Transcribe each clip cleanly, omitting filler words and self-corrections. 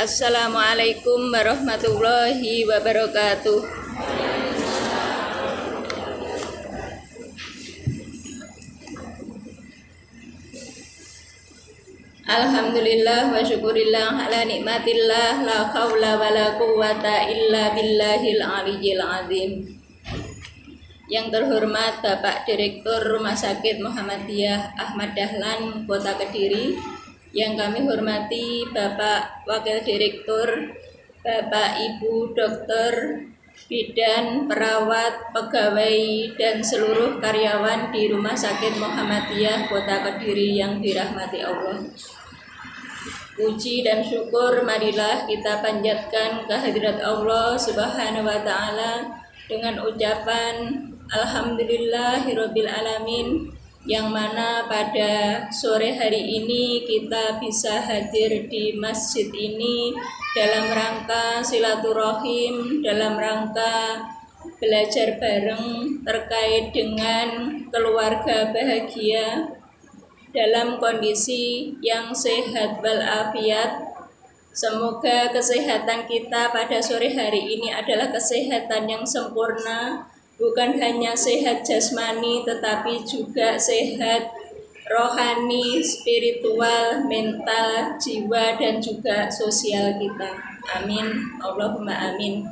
Assalamualaikum warahmatullahi wabarakatuh. Alhamdulillah wa syukurillah ala nikmatillah, la haula wa la quwata illa billahil aliyyil azim. Yang terhormat Bapak Direktur Rumah Sakit Muhammadiyah Ahmad Dahlan Kota Kediri, yang kami hormati Bapak Wakil Direktur, Bapak Ibu Dokter, bidan, perawat, pegawai, dan seluruh karyawan di Rumah Sakit Muhammadiyah Kota Kediri yang dirahmati Allah. Puji dan syukur marilah kita panjatkan kehadirat Allah Subhanahu wa Ta'ala dengan ucapan Alhamdulillahirabbil alamin, yang mana pada sore hari ini kita bisa hadir di masjid ini dalam rangka silaturahim, dalam rangka belajar bareng terkait dengan keluarga bahagia dalam kondisi yang sehat walafiat. Semoga kesehatan kita pada sore hari ini adalah kesehatan yang sempurna, bukan hanya sehat jasmani tetapi juga sehat rohani, spiritual, mental, jiwa, dan juga sosial kita. Amin, Allahumma amin.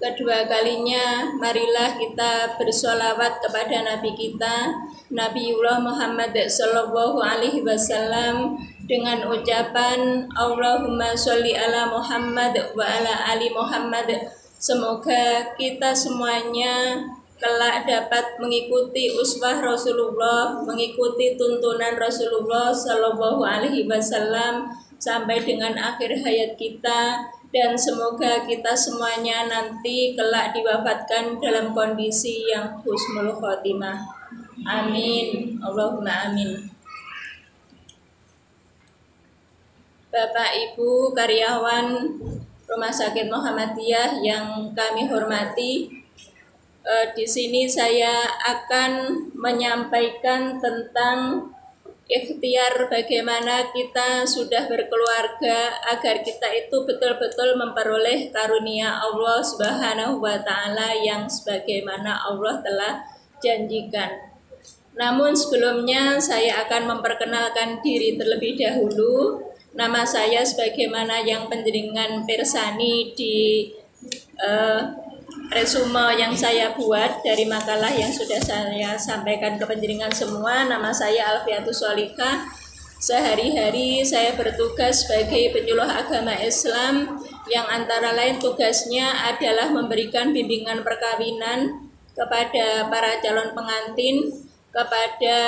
Kedua kalinya, marilah kita bersolawat kepada Nabi kita, Nabiullah Muhammad Sallallahu Alaihi Wasallam, dengan ucapan Allahumma sholli ala Muhammad wa ala ali Muhammad. Semoga kita semuanya kelak dapat mengikuti uswah Rasulullah, mengikuti tuntunan Rasulullah Sallallahu Alaihi Wasallam sampai dengan akhir hayat kita. Dan semoga kita semuanya nanti kelak diwafatkan dalam kondisi yang husnul khotimah. Amin, Allahumma amin. Bapak Ibu karyawan Rumah Sakit Muhammadiyah yang kami hormati, di sini saya akan menyampaikan tentang ikhtiar bagaimana kita sudah berkeluarga agar kita itu betul-betul memperoleh karunia Allah Subhanahu wa Ta'ala yang sebagaimana Allah telah janjikan. Namun sebelumnya saya akan memperkenalkan diri terlebih dahulu. Nama saya sebagaimana yang penjaringan Persani di resume yang saya buat dari makalah yang sudah saya sampaikan ke penjaringan semua. Nama saya Alfiatus Sholika. Sehari-hari saya bertugas sebagai penyuluh agama Islam, yang antara lain tugasnya adalah memberikan bimbingan perkawinan kepada para calon pengantin, kepada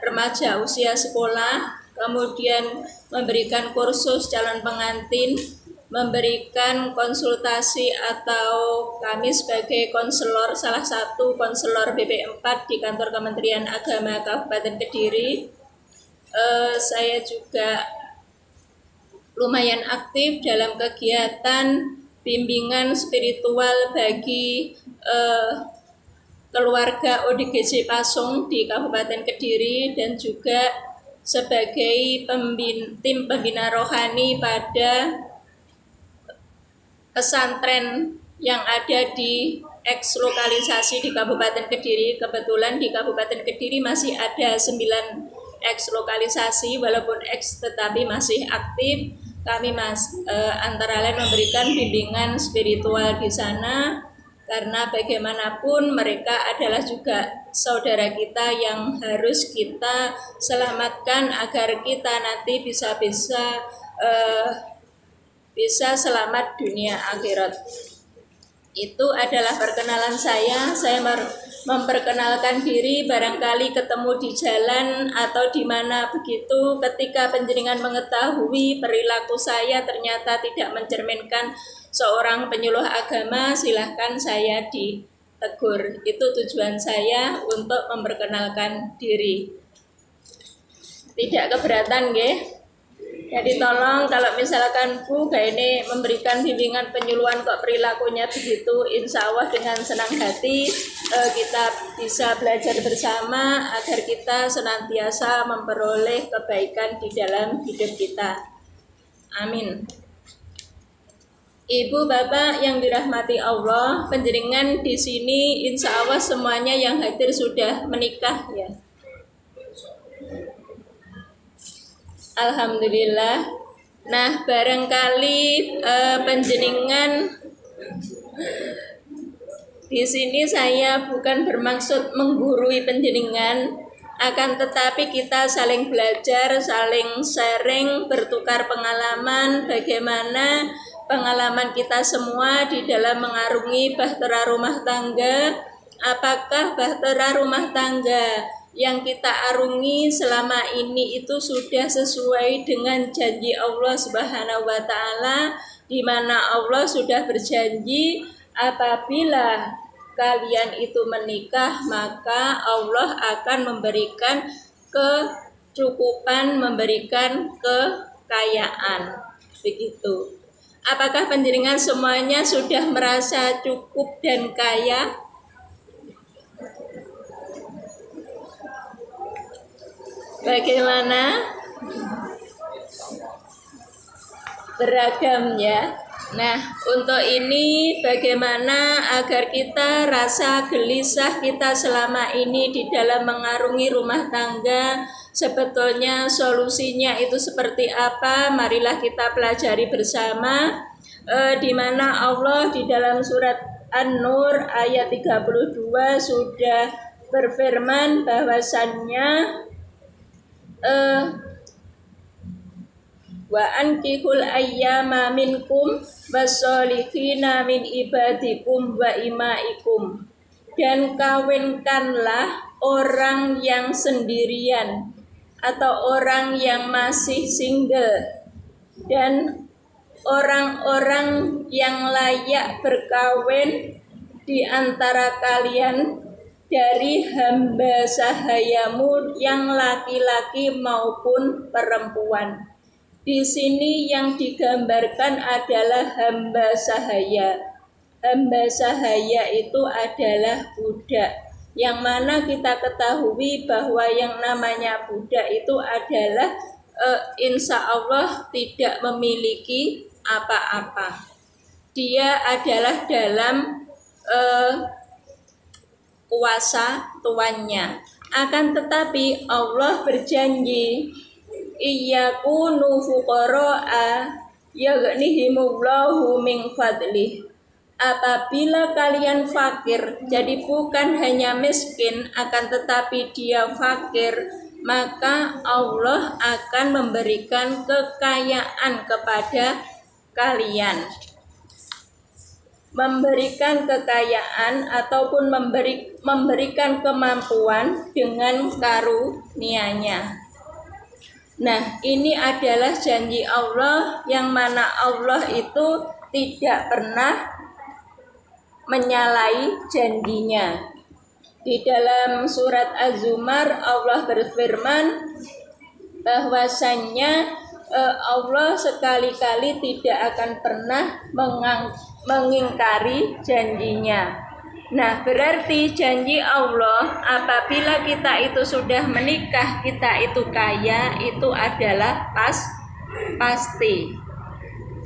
remaja usia sekolah, kemudian memberikan kursus calon pengantin, memberikan konsultasi, atau kami sebagai konselor, salah satu konselor BP4 di kantor Kementerian Agama Kabupaten Kediri. Saya juga lumayan aktif dalam kegiatan bimbingan spiritual bagi keluarga ODGJ Pasung di Kabupaten Kediri, dan juga sebagai tim pembina rohani pada pesantren yang ada di eks lokalisasi di Kabupaten Kediri. Kebetulan di Kabupaten Kediri masih ada 9 eks lokalisasi, walaupun eks tetapi masih aktif. Kami antara lain memberikan bimbingan spiritual di sana, karena bagaimanapun mereka adalah juga saudara kita yang harus kita selamatkan agar kita nanti bisa selamat dunia akhirat. Itu adalah perkenalan saya. Saya memperkenalkan diri, barangkali ketemu di jalan atau di mana begitu, ketika penjaringan mengetahui perilaku saya ternyata tidak mencerminkan seorang penyuluh agama, silahkan saya ditegur. Itu tujuan saya untuk memperkenalkan diri. Tidak keberatan, nggih? Jadi tolong kalau misalkan Bu ini memberikan bimbingan penyuluhan kok perilakunya begitu, insya Allah dengan senang hati kita bisa belajar bersama agar kita senantiasa memperoleh kebaikan di dalam hidup kita. Amin. Ibu bapak yang dirahmati Allah, panjenengan di sini insya Allah semuanya yang hadir sudah menikah ya. Alhamdulillah. Nah, barangkali panjenengan di sini saya bukan bermaksud menggurui panjenengan, akan tetapi kita saling belajar, saling sharing, bertukar pengalaman bagaimana pengalaman kita semua di dalam mengarungi bahtera rumah tangga. Apakah bahtera rumah tangga yang kita arungi selama ini itu sudah sesuai dengan janji Allah Subhanahu wa taala, di mana Allah sudah berjanji apabila kalian itu menikah maka Allah akan memberikan kecukupan, memberikan kekayaan. Begitu. Apakah panjenengan semuanya sudah merasa cukup dan kaya? Bagaimana? Beragam ya. Nah, untuk ini bagaimana agar kita rasa gelisah kita selama ini di dalam mengarungi rumah tangga, sebetulnya solusinya itu seperti apa? Marilah kita pelajari bersama. Di mana Allah di dalam surat An-Nur ayat 32 sudah berfirman bahwasannya wa ankihul ayyama minkum wasolihina min ibadikum wa imaikum, dan kawinkanlah orang yang sendirian atau orang yang masih single dan orang-orang yang layak berkawin di antara kalian dari hamba sahayamu yang laki-laki maupun perempuan. Di sini yang digambarkan adalah hamba sahaya. Hamba sahaya itu adalah budak. Yang mana kita ketahui bahwa yang namanya budak itu adalah insya Allah tidak memiliki apa-apa. Dia adalah dalam kuasa tuannya. Akan tetapi Allah berjanji, iyakunu fuqara'a yaghnihimullahu min fadlih. Apabila kalian fakir, jadi bukan hanya miskin, akan tetapi dia fakir, maka Allah akan memberikan kekayaan kepada kalian. Memberikan kekayaan ataupun memberikan kemampuan dengan karunia-Nya. Nah, ini adalah janji Allah yang mana Allah itu tidak pernah menyalahi janjinya. Di dalam surat Az-Zumar Allah berfirman bahwasannya Allah sekali-kali tidak akan pernah mengingkari janjinya. Nah, berarti janji Allah apabila kita itu sudah menikah, kita itu kaya, itu adalah pasti.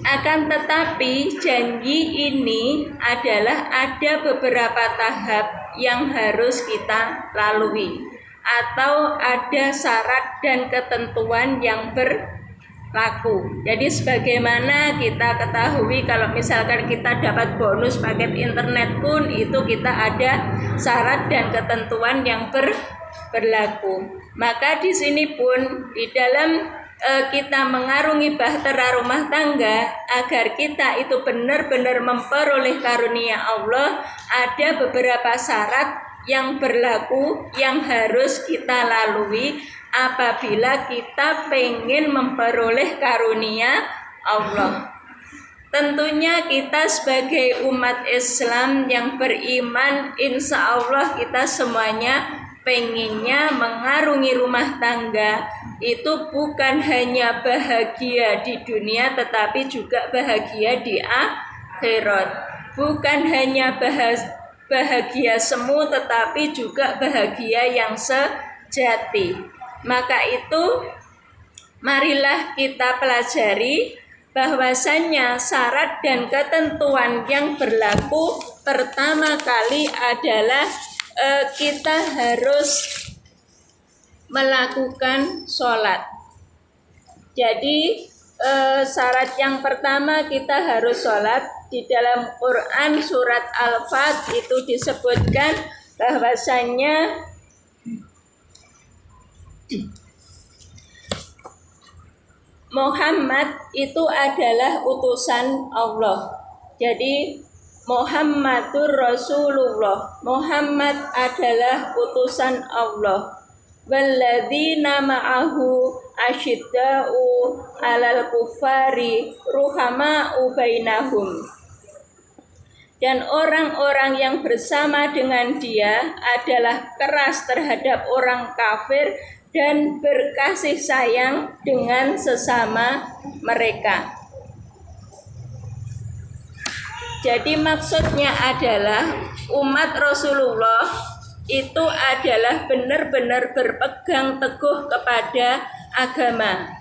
Akan tetapi janji ini adalah ada beberapa tahap yang harus kita lalui, atau ada syarat dan ketentuan yang berlaku. Jadi sebagaimana kita ketahui kalau misalkan kita dapat bonus paket internet pun itu kita ada syarat dan ketentuan yang berlaku. Maka di sini pun di dalam kita mengarungi bahtera rumah tangga agar kita itu benar-benar memperoleh karunia Allah, ada beberapa syarat yang berlaku yang harus kita lalui apabila kita pengen memperoleh karunia Allah. Tentunya kita sebagai umat Islam yang beriman, insya Allah kita semuanya pengennya mengarungi rumah tangga itu bukan hanya bahagia di dunia tetapi juga bahagia di akhirat. Bukan hanya bahagia semu tetapi juga bahagia yang sejati. Maka itu marilah kita pelajari bahwasannya syarat dan ketentuan yang berlaku pertama kali adalah kita harus melakukan sholat. Jadi syarat yang pertama kita harus sholat. Di dalam Quran surat Al-Fat itu disebutkan bahwasannya Muhammad itu adalah utusan Allah. Jadi Muhammadur Rasulullah. Muhammad adalah utusan Allah. Walladzina ma'ahu asyidda'u 'alal kufari ruhama'u bainahum. Dan orang-orang yang bersama dengan dia adalah keras terhadap orang kafir dan berkasih sayang dengan sesama mereka. Jadi maksudnya adalah umat Rasulullah itu adalah benar-benar berpegang teguh kepada agama.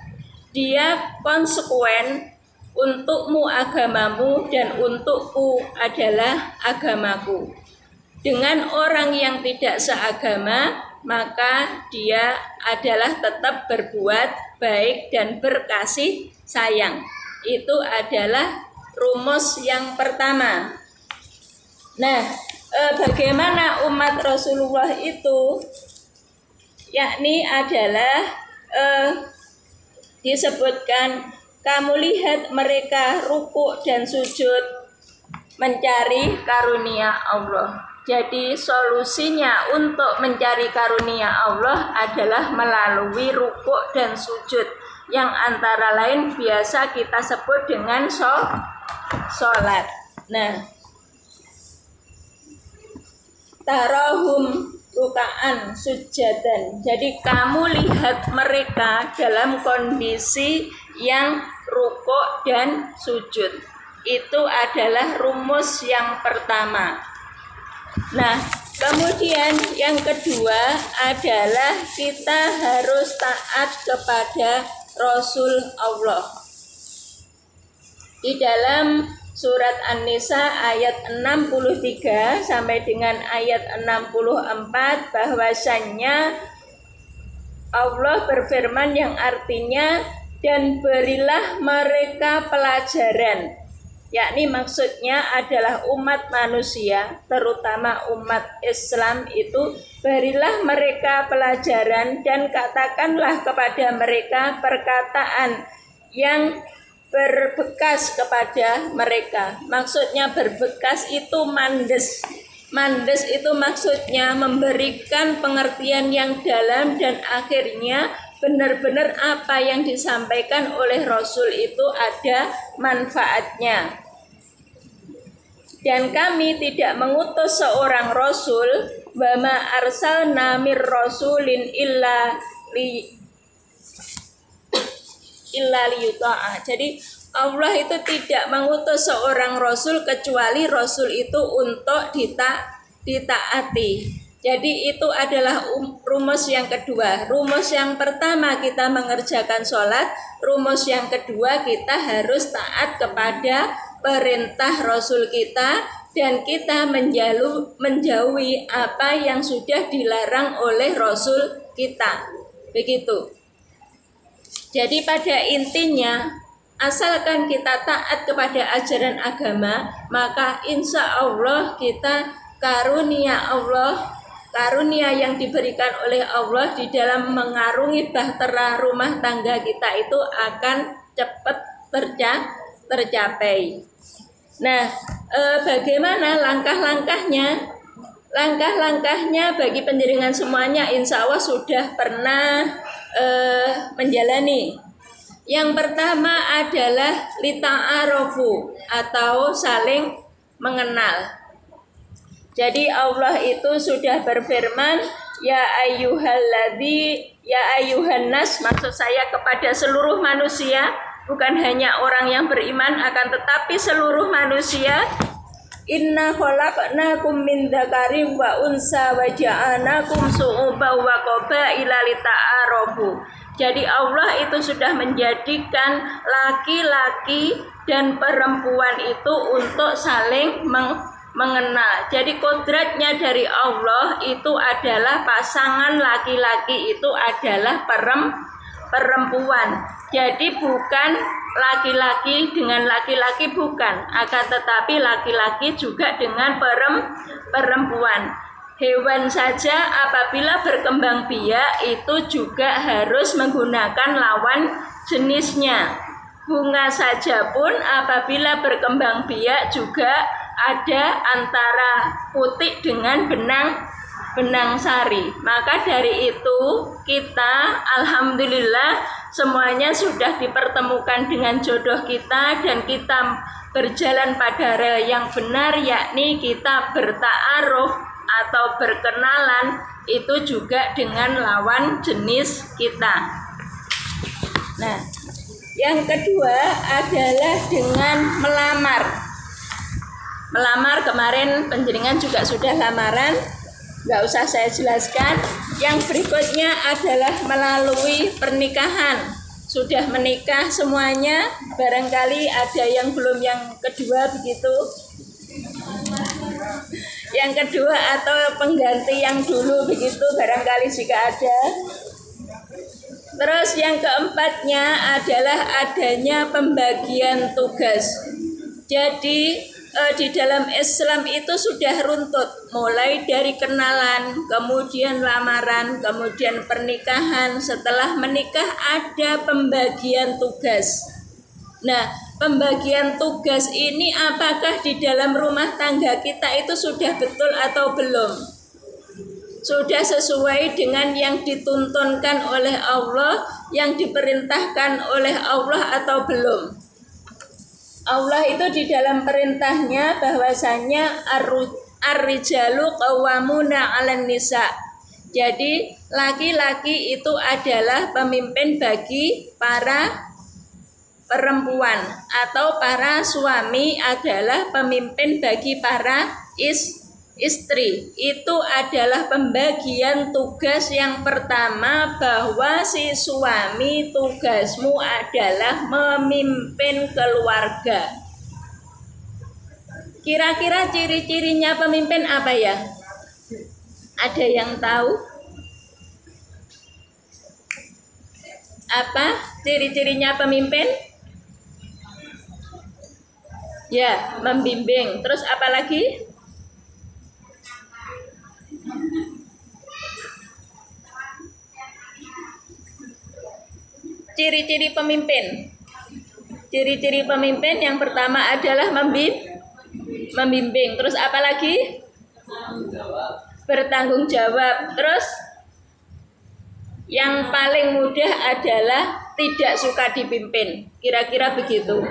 Dia konsekuen, untukmu agamamu dan untukku adalah agamaku. Dengan orang yang tidak seagama, maka dia adalah tetap berbuat baik dan berkasih sayang. Itu adalah rumus yang pertama. Nah, bagaimana umat Rasulullah itu? Yakni adalah disebutkan, kamu lihat mereka rukuk dan sujud mencari karunia Allah. Jadi solusinya untuk mencari karunia Allah adalah melalui rukuk dan sujud, yang antara lain biasa kita sebut dengan sholat. Nah, tarahum rukaan sujadan. Jadi kamu lihat mereka dalam kondisi yang rukuk dan sujud. Itu adalah rumus yang pertama. Nah, kemudian yang kedua adalah kita harus taat kepada Rasul Allah. Di dalam surat An-Nisa ayat 63 sampai dengan ayat 64 bahwasannya Allah berfirman yang artinya, dan berilah mereka pelajaran. Yakni maksudnya adalah umat manusia, terutama umat Islam itu, berilah mereka pelajaran dan katakanlah kepada mereka perkataan yang berbekas kepada mereka. Maksudnya berbekas itu mandes. Mandes itu maksudnya memberikan pengertian yang dalam dan akhirnya benar-benar apa yang disampaikan oleh Rasul itu ada manfaatnya. Dan kami tidak mengutus seorang Rasul, wa ma arsalna mir rasulin illa liyuta'a. Jadi Allah itu tidak mengutus seorang Rasul kecuali Rasul itu untuk ditaati. Jadi itu adalah rumus yang kedua. Rumus yang pertama kita mengerjakan sholat. Rumus yang kedua kita harus taat kepada perintah Rasul kita. Dan kita menjauhi apa yang sudah dilarang oleh Rasul kita. Begitu. Jadi pada intinya, asalkan kita taat kepada ajaran agama, maka insya Allah kita karunia yang diberikan oleh Allah di dalam mengarungi bahtera rumah tangga kita itu akan cepat tercapai. Nah, bagaimana langkah-langkahnya? Langkah-langkahnya bagi penjaringan semuanya insya Allah sudah pernah menjalani. Yang pertama adalah lita'arofu atau saling mengenal. Jadi Allah itu sudah berfirman, ya ayyuhan nas, maksud saya kepada seluruh manusia, bukan hanya orang yang beriman akan tetapi seluruh manusia. Inna khalaqnakum min dzakarin wa unsa wa ja'alnakum syu'uban wa qabaila lita'arafu. Jadi Allah itu sudah menjadikan laki-laki dan perempuan itu untuk saling mengenal. Jadi kodratnya dari Allah itu adalah pasangan laki-laki itu adalah perempuan. Jadi bukan laki-laki dengan laki-laki, bukan, akan tetapi laki-laki juga dengan perempuan. Hewan saja apabila berkembang biak itu juga harus menggunakan lawan jenisnya. Bunga saja pun apabila berkembang biak juga ada antara putik dengan benang sari. Maka dari itu kita alhamdulillah semuanya sudah dipertemukan dengan jodoh kita dan kita berjalan pada rel yang benar, yakni kita berta'aruf atau berkenalan itu juga dengan lawan jenis kita. Nah, yang kedua adalah dengan melamar. Melamar kemarin penjaringan juga sudah lamaran, nggak usah saya jelaskan. Yang berikutnya adalah melalui pernikahan. Sudah menikah semuanya, barangkali ada yang belum yang kedua begitu. Yang kedua atau pengganti yang dulu begitu, barangkali jika ada. Terus yang keempatnya adalah adanya pembagian tugas. Jadi di dalam Islam itu sudah runtut, mulai dari kenalan, kemudian lamaran, kemudian pernikahan. Setelah menikah ada pembagian tugas. Nah, pembagian tugas ini apakah di dalam rumah tangga kita itu sudah betul atau belum? Sudah sesuai dengan yang dituntunkan oleh Allah, yang diperintahkan oleh Allah atau belum? Allah itu di dalam perintahnya bahwasanya ar-rijalu qawwamuna 'alan nisa. Jadi laki-laki itu adalah pemimpin bagi para perempuan, atau para suami adalah pemimpin bagi para istri. Itu adalah pembagian tugas yang pertama, bahwa si suami tugasmu adalah memimpin keluarga. Kira-kira ciri-cirinya pemimpin apa ya? Ada yang tahu? Apa ciri-cirinya pemimpin? Ya, membimbing. Terus apa lagi? Ciri-ciri pemimpin. Ciri-ciri pemimpin yang pertama adalah membimbing. Terus apa lagi? Bertanggung jawab. Terus yang paling mudah adalah tidak suka dipimpin. Kira-kira begitu.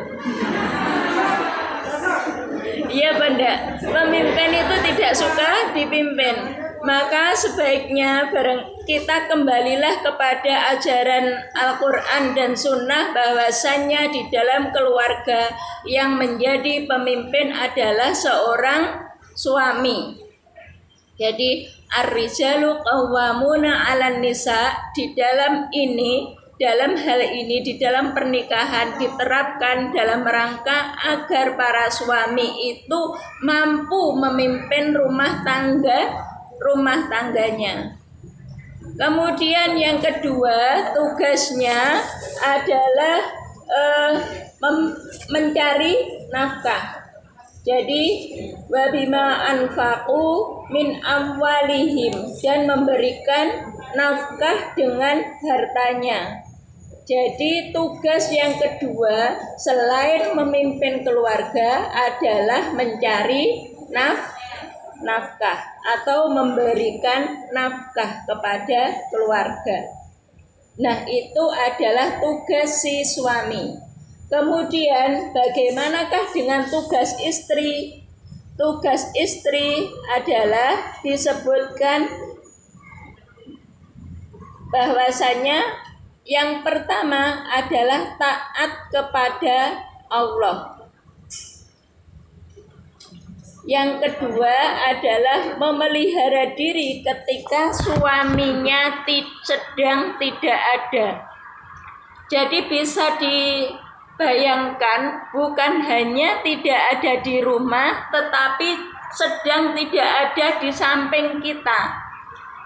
Iya benda, pemimpin itu tidak suka dipimpin. Maka sebaiknya kita kembalilah kepada ajaran Al-Quran dan Sunnah, bahwasannya di dalam keluarga yang menjadi pemimpin adalah seorang suami. Jadi ar-rijalu qawwamuna 'alan nisa, di dalam hal ini di dalam pernikahan diterapkan dalam rangka agar para suami itu mampu memimpin rumah tangganya. Kemudian yang kedua, tugasnya adalah mencari nafkah. Jadi wabima anfaqu min amwalihim, dan memberikan nafkah dengan hartanya. Jadi tugas yang kedua selain memimpin keluarga adalah mencari nafkah atau memberikan nafkah kepada keluarga. Nah, itu adalah tugas si suami. Kemudian bagaimanakah dengan tugas istri? Tugas istri adalah disebutkan bahwasanya yang pertama adalah taat kepada Allah. Yang kedua adalah memelihara diri ketika suaminya sedang tidak ada. Jadi bisa dibayangkan bukan hanya tidak ada di rumah, tetapi sedang tidak ada di samping kita.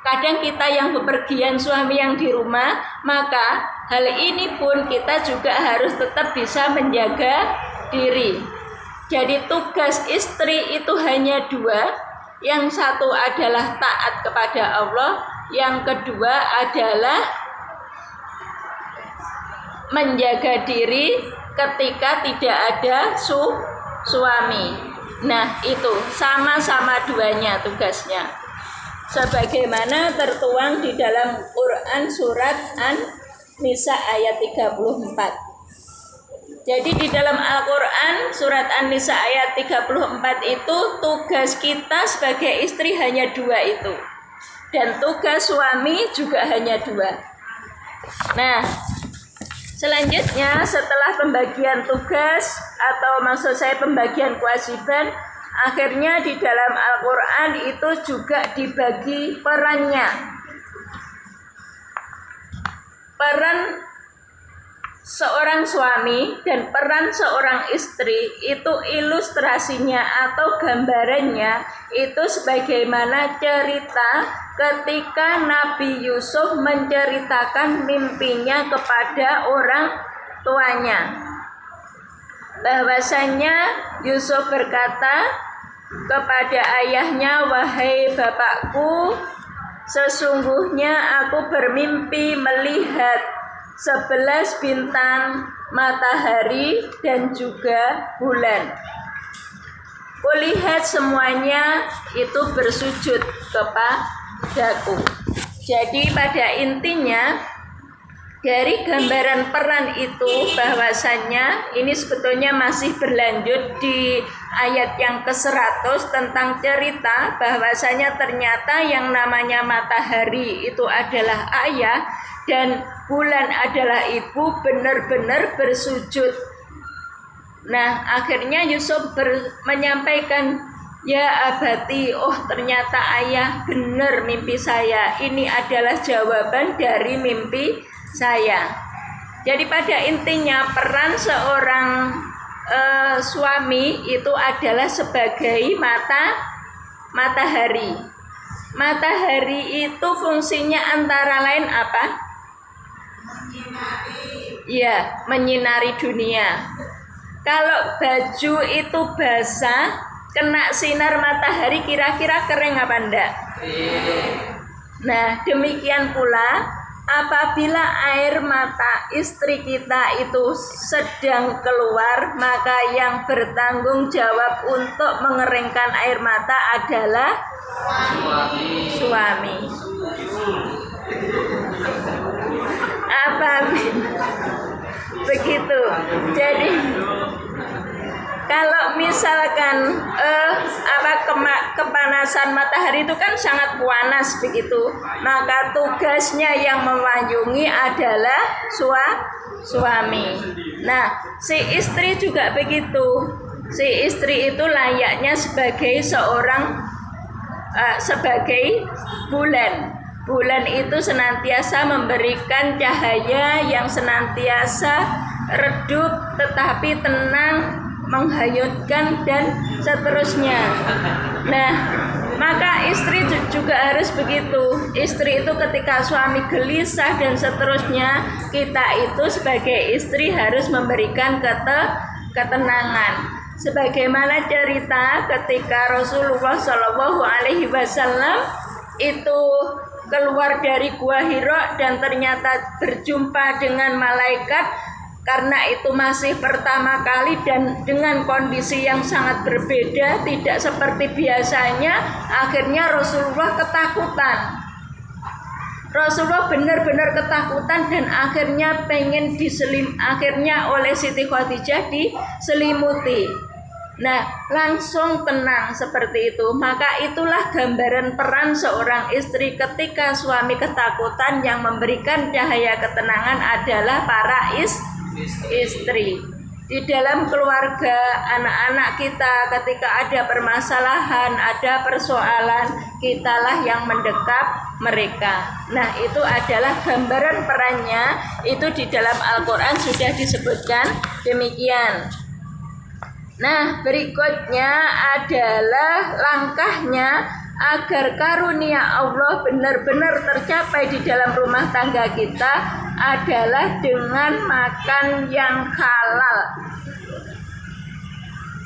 Kadang kita yang bepergian, suami yang di rumah, maka hal ini pun kita juga harus tetap bisa menjaga diri. Jadi tugas istri itu hanya dua. Yang satu adalah taat kepada Allah, yang kedua adalah menjaga diri ketika tidak ada suami. Nah, itu sama-sama duanya tugasnya. Sebagaimana tertuang di dalam Quran surat An-Nisa ayat 34. Jadi di dalam Al-Quran surat An-Nisa ayat 34 itu tugas kita sebagai istri hanya dua itu. Dan tugas suami juga hanya dua. Nah, selanjutnya setelah pembagian tugas atau maksud saya pembagian kewajiban, akhirnya di dalam Al-Quran itu juga dibagi perannya. Peran seorang suami dan peran seorang istri itu ilustrasinya atau gambarannya itu sebagaimana cerita ketika Nabi Yusuf menceritakan mimpinya kepada orang tuanya. Bahwasanya Yusuf berkata kepada ayahnya, "Wahai bapakku, sesungguhnya aku bermimpi melihat 11 bintang, matahari, dan juga bulan. Kulihat semuanya itu bersujud kepadaku." Jadi pada intinya dari gambaran peran itu bahwasanya ini sebetulnya masih berlanjut di ayat yang ke-100 tentang cerita bahwasanya ternyata yang namanya matahari itu adalah ayah dan bulan adalah ibu benar-benar bersujud. Nah, akhirnya Yusuf menyampaikan, "Ya abati, oh ternyata ayah benar mimpi saya. Ini adalah jawaban dari mimpi saya." Jadi pada intinya peran seorang suami itu adalah sebagai matahari. Matahari itu fungsinya antara lain apa? Ya, menyinari dunia. Kalau baju itu basah, kena sinar matahari kira-kira kering apa enggak? Nah, demikian pula apabila air mata istri kita itu sedang keluar, maka yang bertanggung jawab untuk mengeringkan air mata adalah suami. Begitu. Jadi kalau misalkan kepanasan matahari itu kan sangat panas begitu, maka tugasnya yang memayungi adalah suami. Nah, si istri juga begitu. Si istri itu layaknya sebagai sebagai bulan. Bulan itu senantiasa memberikan cahaya yang senantiasa redup tetapi tenang, menghanyutkan dan seterusnya. Nah, maka istri juga harus begitu. Istri itu ketika suami gelisah dan seterusnya, kita itu sebagai istri harus memberikan ketenangan. Sebagaimana cerita ketika Rasulullah SAW itu keluar dari Gua Hira dan ternyata berjumpa dengan malaikat, karena itu masih pertama kali dan dengan kondisi yang sangat berbeda, tidak seperti biasanya. Akhirnya Rasulullah ketakutan. Rasulullah benar-benar ketakutan dan akhirnya akhirnya oleh Siti Khadijah diselimuti. Nah, langsung tenang seperti itu. Maka itulah gambaran peran seorang istri ketika suami ketakutan, yang memberikan cahaya ketenangan adalah para istri. Di dalam keluarga, anak-anak kita ketika ada permasalahan, ada persoalan, kitalah yang mendekap mereka. Nah, itu adalah gambaran perannya. Itu di dalam Al-Quran sudah disebutkan demikian. Nah, berikutnya adalah langkahnya agar karunia Allah benar-benar tercapai di dalam rumah tangga kita adalah dengan makan yang halal.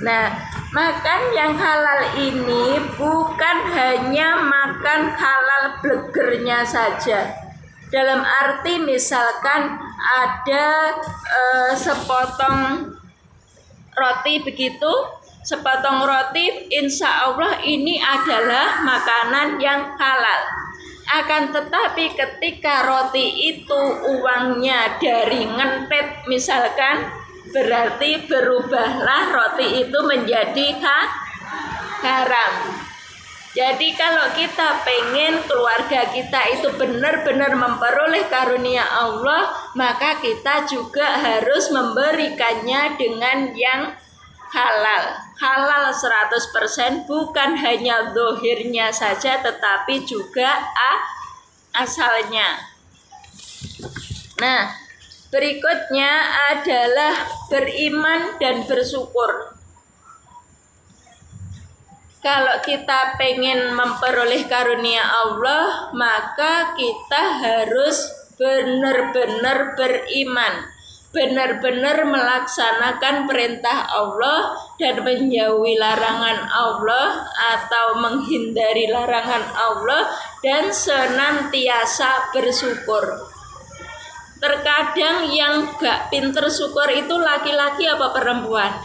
Nah, makan yang halal ini bukan hanya makan halal blegernya saja. Dalam arti misalkan ada sepotong roti begitu, sepotong roti, insya Allah ini adalah makanan yang halal. Akan tetapi ketika roti itu uangnya dari ngentet misalkan, berarti berubahlah roti itu menjadi haram. Jadi kalau kita pengen keluarga kita itu benar-benar memperoleh karunia Allah, maka kita juga harus memberikannya dengan yang halal. Halal 100%, bukan hanya zahirnya saja tetapi juga asalnya. Nah, berikutnya adalah beriman dan bersyukur. Kalau kita pengen memperoleh karunia Allah, maka kita harus benar-benar beriman, benar-benar melaksanakan perintah Allah dan menjauhi larangan Allah atau menghindari larangan Allah, dan senantiasa bersyukur. Terkadang yang gak pinter syukur itu laki-laki apa perempuan?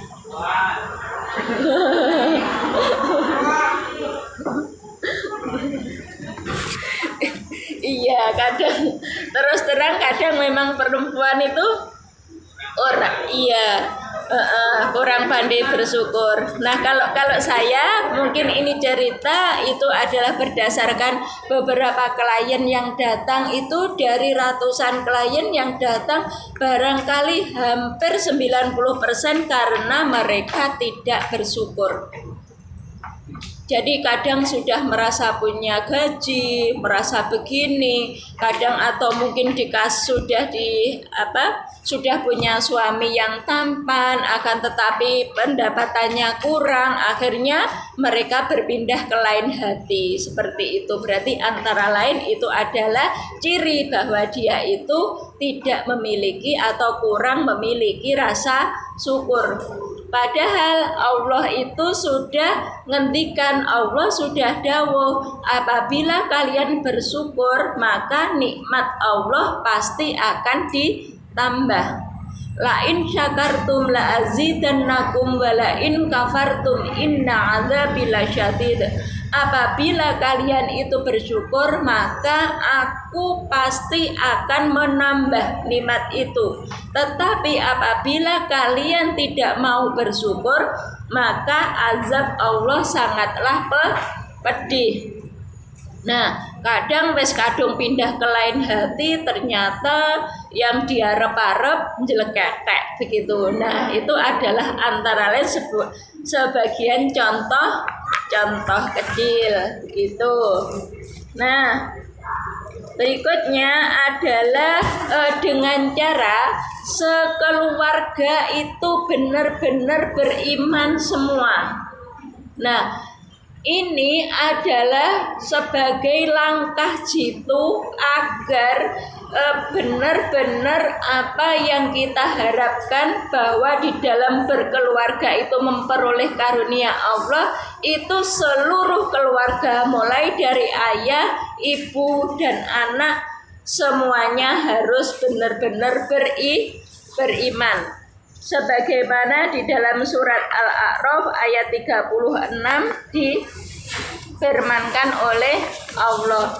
Iya, kadang terus terang kadang memang perempuan itu kurang pandai bersyukur. Nah, kalau saya mungkin ini cerita itu adalah berdasarkan beberapa klien yang datang. Itu dari ratusan klien yang datang, barangkali hampir 90% karena mereka tidak bersyukur. Jadi kadang sudah merasa punya gaji, merasa begini, kadang atau mungkin sudah punya suami yang tampan, akan tetapi pendapatannya kurang, akhirnya mereka berpindah ke lain hati. Seperti itu. Berarti antara lain itu adalah ciri bahwa dia itu tidak memiliki atau kurang memiliki rasa syukur. Padahal Allah itu sudah ngendikan, Allah sudah dawuh, apabila kalian bersyukur maka nikmat Allah pasti akan ditambah. La in syakartum la azidannakum wa la in kafartum inna adzabi lasyadid. Apabila kalian itu bersyukur, maka aku pasti akan menambah nikmat itu. Tetapi apabila kalian tidak mau bersyukur, maka azab Allah sangatlah pedih. Nah, kadang wes kadung pindah ke lain hati, ternyata yang diarep-arep njeleketek begitu. Nah, itu adalah antara lain sebagian contoh kecil begitu. Nah, berikutnya adalah dengan cara sekeluarga itu benar-benar beriman semua. Nah, ini adalah sebagai langkah jitu agar benar-benar apa yang kita harapkan bahwa di dalam berkeluarga itu memperoleh karunia Allah, itu seluruh keluarga mulai dari ayah, ibu, dan anak semuanya harus benar-benar beriman. Sebagaimana di dalam surat Al-A'raf ayat 36 difirmankan oleh Allah,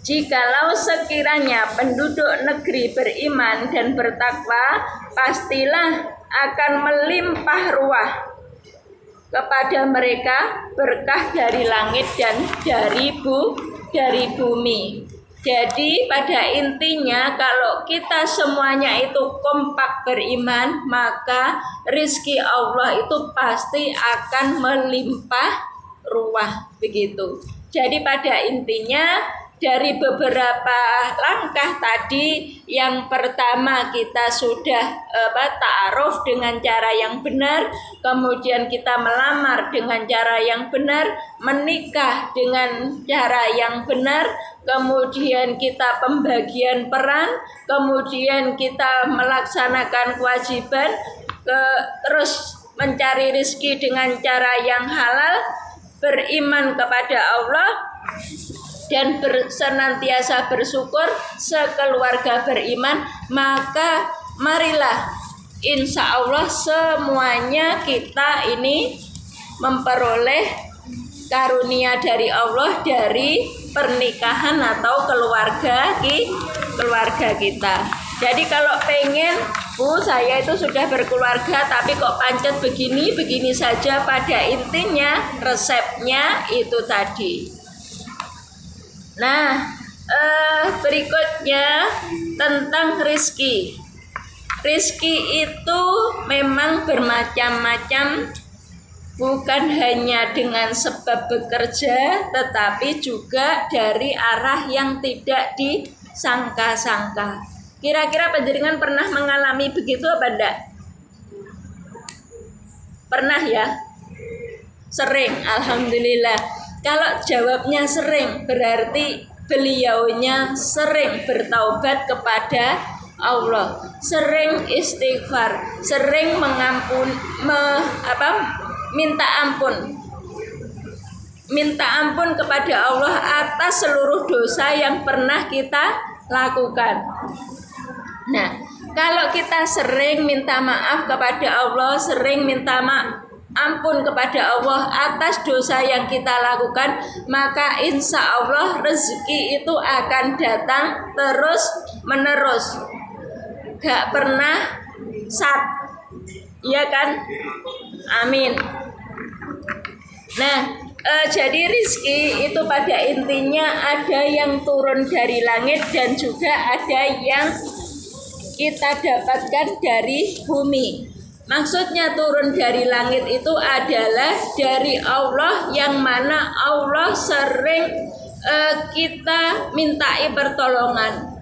jikalau sekiranya penduduk negeri beriman dan bertakwa, pastilah akan melimpah ruah kepada mereka berkah dari langit dan dari bumi. Jadi pada intinya kalau kita semuanya itu kompak beriman, maka rizki Allah itu pasti akan melimpah ruah begitu. Jadi pada intinya dari beberapa langkah tadi, yang pertama kita sudah ta'aruf dengan cara yang benar, kemudian kita melamar dengan cara yang benar, menikah dengan cara yang benar, kemudian kita pembagian peran, kemudian kita melaksanakan kewajiban, terus mencari rezeki dengan cara yang halal, beriman kepada Allah, dan senantiasa bersyukur, sekeluarga beriman, maka marilah insya Allah semuanya kita ini memperoleh karunia dari Allah dari pernikahan atau keluarga kita. Jadi kalau pengen, Bu, saya itu sudah berkeluarga tapi kok pancet begini saja, pada intinya resepnya itu tadi. Nah, berikutnya tentang rizki. Rizki itu memang bermacam-macam, bukan hanya dengan sebab bekerja, tetapi juga dari arah yang tidak disangka-sangka. Kira-kira panjenengan pernah mengalami begitu apa enggak? Pernah ya? Sering, alhamdulillah. Kalau jawabnya sering, berarti beliaunya sering bertaubat kepada Allah, sering istighfar, sering minta ampun kepada Allah atas seluruh dosa yang pernah kita lakukan. Nah, kalau kita sering minta maaf kepada Allah, sering minta ampun kepada Allah atas dosa yang kita lakukan, maka insya Allah rezeki itu akan datang terus menerus, gak pernah iya kan? Amin. Nah, jadi rizki itu pada intinya ada yang turun dari langit dan juga ada yang kita dapatkan dari bumi. Maksudnya turun dari langit itu adalah dari Allah, yang mana Allah sering kita mintai pertolongan,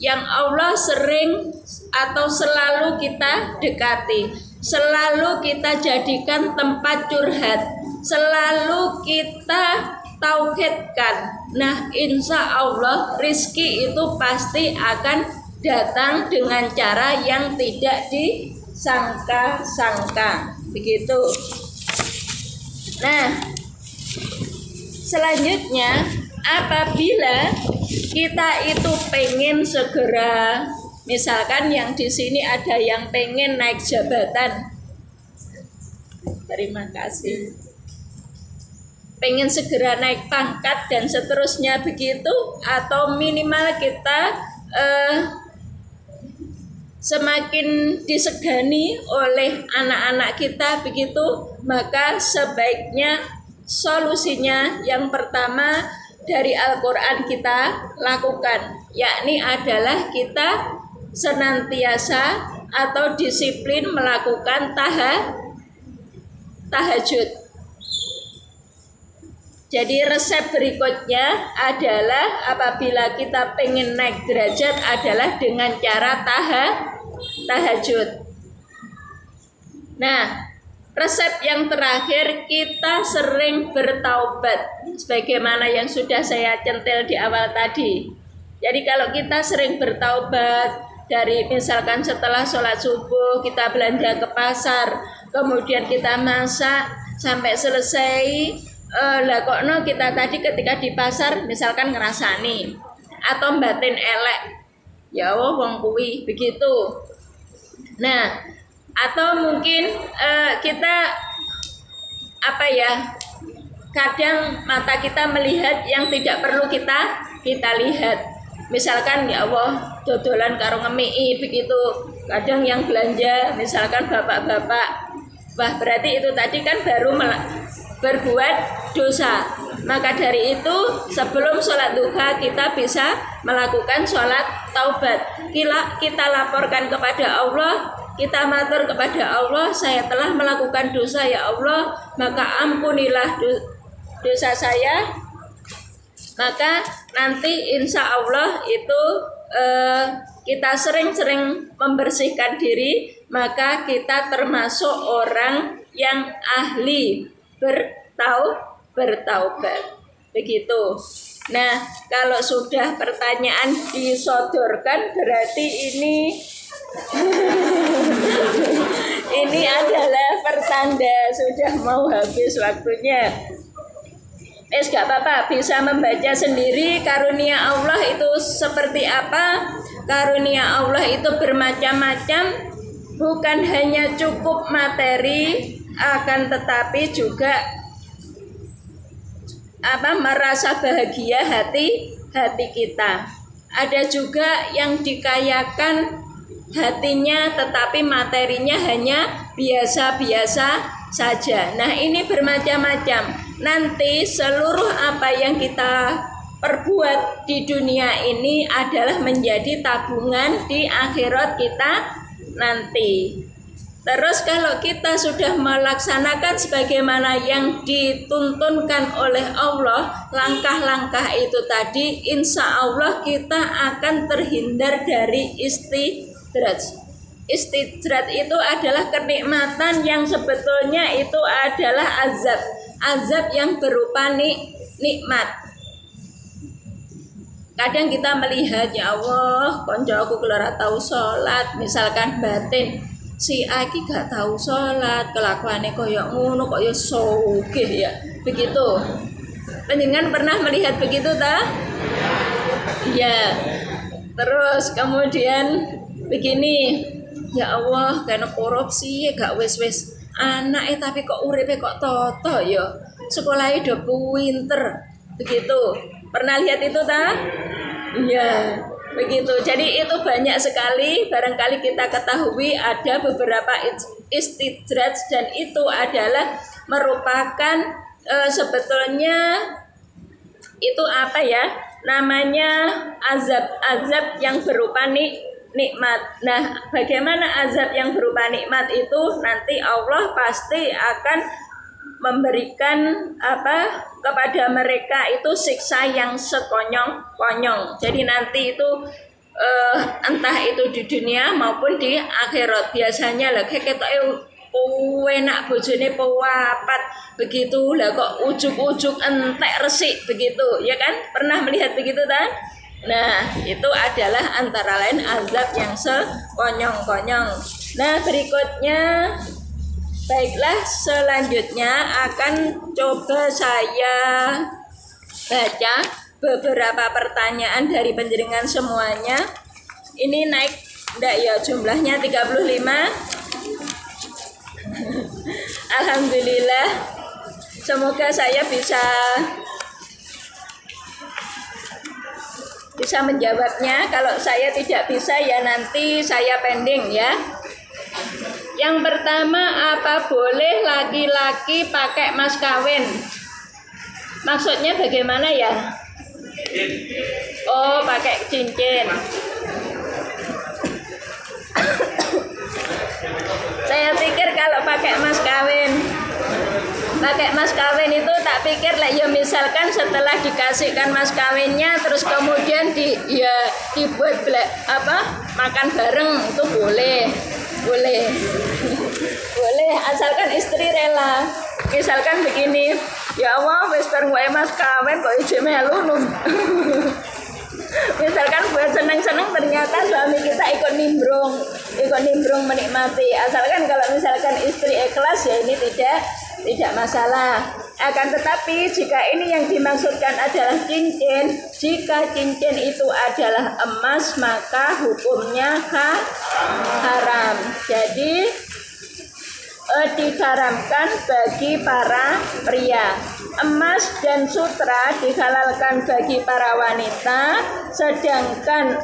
yang Allah sering atau selalu kita dekati, selalu kita jadikan tempat curhat, selalu kita tauhidkan. Nah, insya Allah rizki itu pasti akan datang dengan cara yang tidak disangka-sangka begitu. Nah, selanjutnya apabila kita itu pengen segera, misalkan yang di sini ada yang pengen naik jabatan, terima kasih, pengen segera naik pangkat dan seterusnya begitu, atau minimal kita semakin disegani oleh anak-anak kita begitu, maka sebaiknya solusinya yang pertama dari Al-Quran kita lakukan, yakni adalah kita senantiasa atau disiplin melakukan tahajud. Jadi resep berikutnya adalah apabila kita pengen naik derajat adalah dengan cara tahajud. Nah, resep yang terakhir, kita sering bertaubat, sebagaimana yang sudah saya centil di awal tadi. Jadi kalau kita sering bertaubat, dari misalkan setelah sholat subuh kita belanja ke pasar, kemudian kita masak sampai selesai, lah kok no kita tadi ketika di pasar misalkan ngerasani atau batin elek, ya wong kuwi begitu. Nah, atau mungkin kita kadang mata kita melihat yang tidak perlu kita lihat. Misalkan ya Allah dodolan karo ngemii begitu. Kadang yang belanja misalkan bapak-bapak Wah, berarti itu tadi kan baru berbuat dosa. Maka dari itu sebelum sholat duha kita bisa melakukan sholat taubat. Kita laporkan kepada Allah, kita matur kepada Allah, saya telah melakukan dosa ya Allah, maka ampunilah dosa saya. Maka nanti insya Allah itu kita sering-sering membersihkan diri, maka kita termasuk orang yang ahli bertaubat. Begitu. Nah, kalau sudah pertanyaan disodorkan berarti ini ini adalah pertanda sudah mau habis waktunya. Gak apa-apa, bisa membaca sendiri karunia Allah itu seperti apa. Karunia Allah itu bermacam-macam, bukan hanya cukup materi, akan tetapi juga merasa bahagia hati kita. Ada juga yang dikayakan hatinya tetapi materinya hanya biasa-biasa saja. Nah, ini bermacam-macam. Nanti seluruh apa yang kita perbuat di dunia ini adalah menjadi tabungan di akhirat kita nanti. Terus kalau kita sudah melaksanakan sebagaimana yang dituntunkan oleh Allah, langkah-langkah itu tadi, insya Allah kita akan terhindar dari istidrat. Istidrat itu adalah kenikmatan yang sebetulnya itu adalah azab yang berupa nikmat. Kadang kita melihat, ya Allah, koncoku keluar tahu sholat, misalkan batin, si Aki gak tahu sholat, kelakuannya koyok ngono, koyok sogeh ya, begitu. Panjenengan pernah melihat begitu tak? Ya. Terus kemudian begini, ya Allah, karena korupsi ya gak wes anak tapi kok uripe kok toto ya, sekolahnya udah pinter, begitu. Pernah lihat itu tak? Iya, begitu. Jadi itu banyak sekali, barangkali kita ketahui ada beberapa istidrat, dan itu adalah merupakan sebetulnya itu apa ya? Namanya azab yang berupa nikmat. Nah, bagaimana azab yang berupa nikmat itu? Nanti Allah pasti akan memberikan kepada mereka itu siksa yang sekonyong-konyong. Jadi nanti itu entah itu di dunia maupun di akhirat. Biasanya lah ketoke enak bojone papat begitu lah, kok ujuk-ujuk entek resik begitu, ya kan? Pernah melihat begitu kan? Nah, itu adalah antara lain azab yang sekonyong-konyong. Nah, berikutnya, baiklah, selanjutnya akan coba saya baca beberapa pertanyaan dari panjenengan semuanya. Ini naik enggak ya jumlahnya 35? Alhamdulillah. Semoga saya bisa menjawabnya. Kalau saya tidak bisa ya nanti saya pending ya. Yang pertama, apa boleh laki-laki pakai mas kawin? Maksudnya bagaimana ya? Oh, pakai cincin. Saya pikir kalau pakai mas kawin itu tak pikir lah ya, misalkan setelah dikasihkan mas kawinnya terus kemudian dibuat makan bareng, itu boleh asalkan istri rela. Misalkan begini, ya Allah wis bareng wae mas kawin kok ije melu misalkan buat seneng-seneng, ternyata suami kita ikut nimbrung menikmati. Asalkan kalau misalkan istri ikhlas ya ini tidak masalah. Akan tetapi jika ini yang dimaksudkan adalah cincin, jika cincin itu adalah emas maka hukumnya haram. Jadi diharamkan bagi para pria. Emas dan sutra dihalalkan bagi para wanita, sedangkan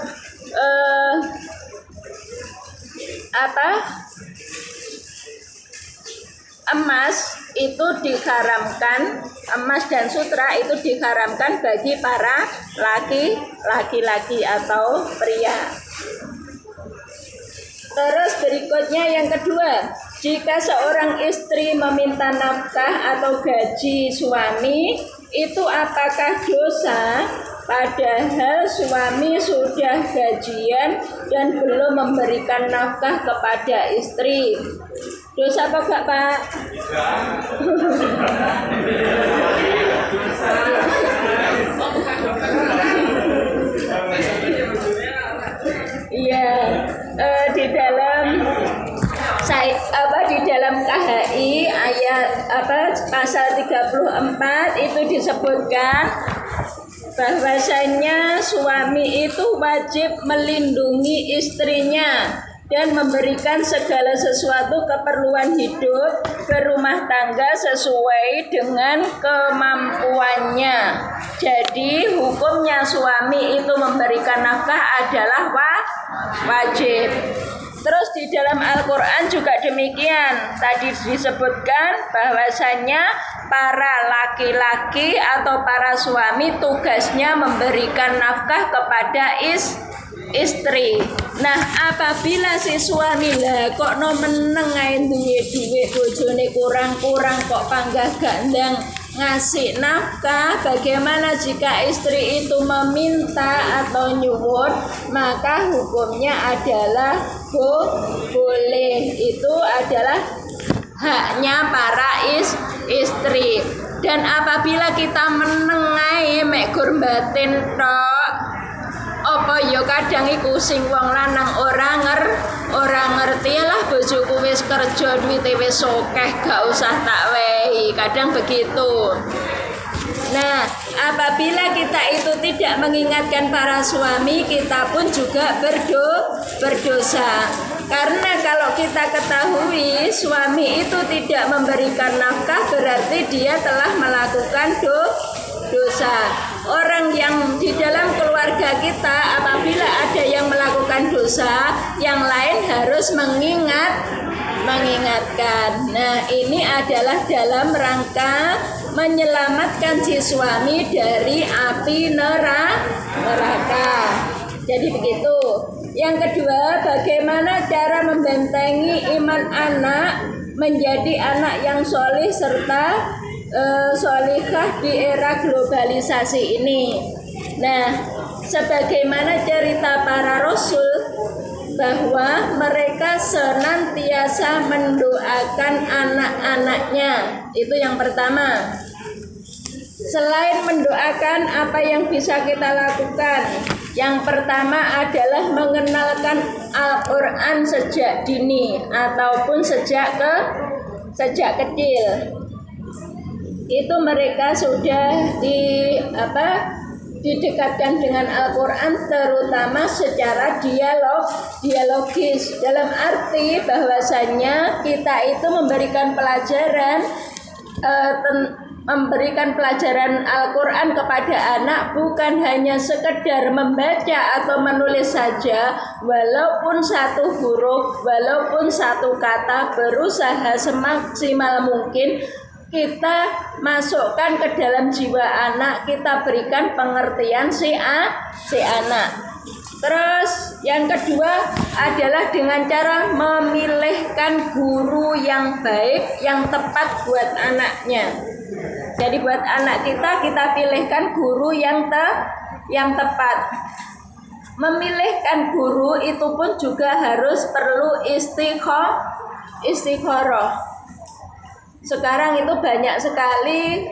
emas itu diharamkan, emas dan sutra itu diharamkan bagi para laki-laki atau pria. Terus berikutnya yang kedua, jika seorang istri meminta nafkah atau gaji suami, itu apakah dosa? Padahal suami sudah gajian dan belum memberikan nafkah kepada istri. Dosa apa enggak, Pak? Iya, di dalam KHI ayat pasal 34 itu disebutkan bahwasanya suami itu wajib melindungi istrinya dan memberikan segala sesuatu keperluan hidup berumah tangga sesuai dengan kemampuannya. Jadi hukumnya suami itu memberikan nafkah adalah wajib. Terus di dalam Al-Quran juga demikian. Tadi disebutkan bahwasanya para laki-laki atau para suami tugasnya memberikan nafkah kepada istri. Nah, apabila si suami lah kok no meneng ae duwe bojone kurang-kurang kok panggah gandang ngasih nafkah, bagaimana jika istri itu meminta atau nyuwun? Maka hukumnya adalah boleh. Itu adalah haknya para istri. Dan apabila kita meneng ae mek gur batin tok, apa ya kadang iku sing wong lanang ora ngerti lah bojoku wis kerja duwite wis akeh gak usah tak wehi, kadang begitu. Nah, apabila kita itu tidak mengingatkan para suami, kita pun juga berdosa. Karena kalau kita ketahui suami itu tidak memberikan nafkah, berarti dia telah melakukan dosa. Orang yang di dalam keluarga kita apabila ada yang melakukan dosa, yang lain harus mengingatkan. Nah, ini adalah dalam rangka menyelamatkan si suami dari api neraka. Jadi begitu. Yang kedua, bagaimana cara membentengi iman anak menjadi anak yang solih serta solihah di era globalisasi ini. Nah, sebagaimana cerita para rasul bahwa mereka senantiasa mendoakan anak-anaknya. Itu yang pertama. Selain mendoakan, apa yang bisa kita lakukan? Yang pertama adalah mengenalkan Al-Quran sejak dini ataupun sejak kecil. Itu mereka sudah didekatkan dengan Al-Quran, terutama secara dialogis, dalam arti bahwasannya kita itu memberikan pelajaran Al-Quran kepada anak bukan hanya sekedar membaca atau menulis saja, walaupun satu huruf, walaupun satu kata, berusaha semaksimal mungkin kita masukkan ke dalam jiwa anak, kita berikan pengertian si anak. Terus yang kedua adalah dengan cara memilihkan guru yang baik, yang tepat buat anaknya. Jadi buat anak kita pilihkan guru yang tepat. Memilihkan guru itu pun juga harus perlu istikharah. Sekarang itu banyak sekali